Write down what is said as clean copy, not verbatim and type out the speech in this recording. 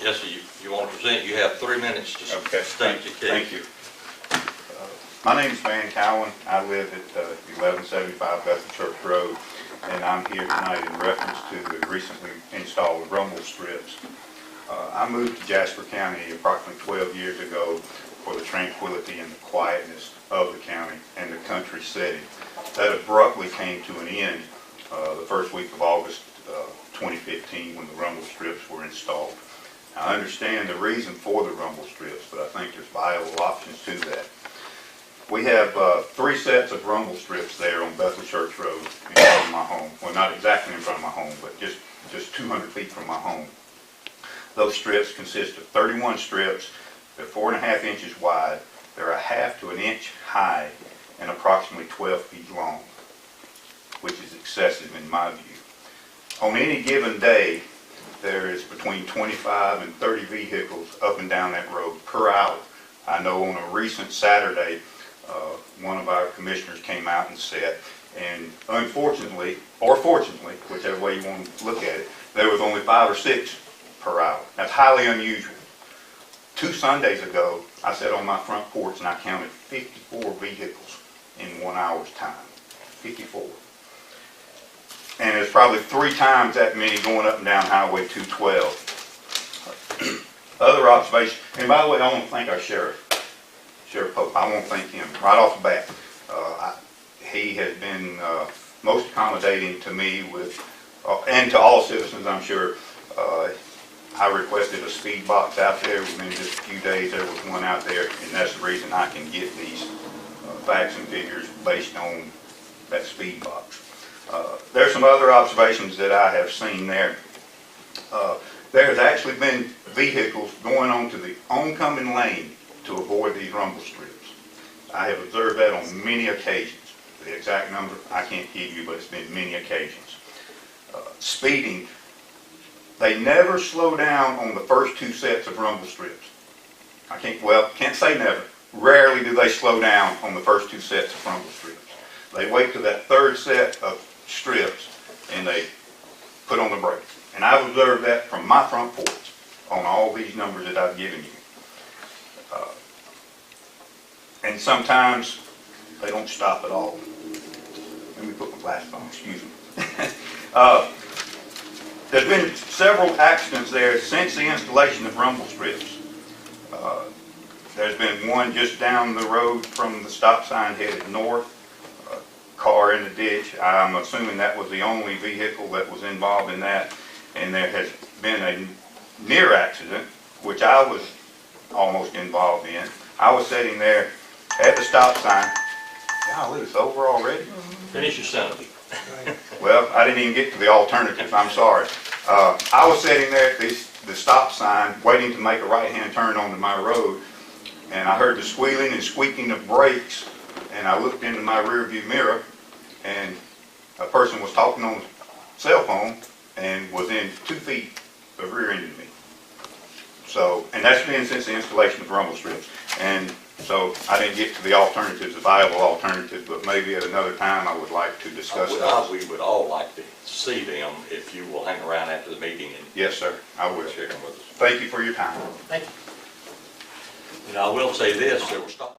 Yes, sir, you want to present, you have 3 minutes to state your case. Thank you. My name is Van Cowan. I live at 1175 Bethel Church Road, and I'm here tonight in reference to the recently installed rumble strips. I moved to Jasper County approximately 12 years ago for the tranquility and the quietness of the county and the country setting. That abruptly came to an end the first week of August 2015 when the rumble strips were installed. I understand the reason for the rumble strips, but I think there's viable options to that. We have 3 sets of rumble strips there on Bethel Church Road in front of my home. Well, not exactly in front of my home, but just 200 feet from my home. Those strips consist of 31 strips. They're 4.5 inches wide. They're 1/2 to 1 inch high and approximately 12 feet long, which is excessive in my view. On any given day, there is between 25 and 30 vehicles up and down that road per hour. I know on a recent Saturday, one of our commissioners came out and said, and unfortunately, or fortunately, whichever way you want to look at it, there was only 5 or 6 per hour. That's highly unusual. 2 Sundays ago, I sat on my front porch and I counted 54 vehicles in 1 hour's time. 54. And there's probably 3 times that many going up and down Highway 212. Other observation, and by the way, I want to thank our Sheriff Pope. I want to thank him right off the bat. He has been most accommodating to me with, and to all citizens, I'm sure. I requested a speed box out there. Within just a few days, there was one out there, and that's the reason I can get these facts and figures based on that speed box. There's some other observations that I have seen there. There has actually been vehicles going onto the oncoming lane to avoid these rumble strips. I have observed that on many occasions. The exact number I can't give you, but it's been many occasions. Speeding, they never slow down on the first 2 sets of rumble strips. Can't say never. Rarely do they slow down on the first 2 sets of rumble strips. They wait till that 3rd set of strips and they put on the brakes. And I've observed that from my front porch on all these numbers that I've given you. And sometimes they don't stop at all. Let me put my glasses on, excuse me. There's been several accidents there since the installation of rumble strips. There's been one just down the road from the stop sign headed north. Car in the ditch. I'm assuming that was the only vehicle that was involved in that. And there has been a near accident, which I was almost involved in. I was sitting there at the stop sign. Golly, it's over already? Finish your sentence. Well, I didn't even get to the alternative. I'm sorry. I was sitting there at the stop sign waiting to make a right-hand turn onto my road, and I heard the squealing and squeaking of brakes, and I looked into my rear view mirror, and a person was talking on the cell phone and was in 2 feet of rear-ending me. So, and that's been since the installation of rumble strips. And so I didn't get to the alternatives, the viable alternatives, but maybe at another time I would like to discuss those. We would all like to see them if you will hang around after the meeting. And yes, sir, I will. Share them with us. Thank you for your time. Thank you. And I will say this, there were stop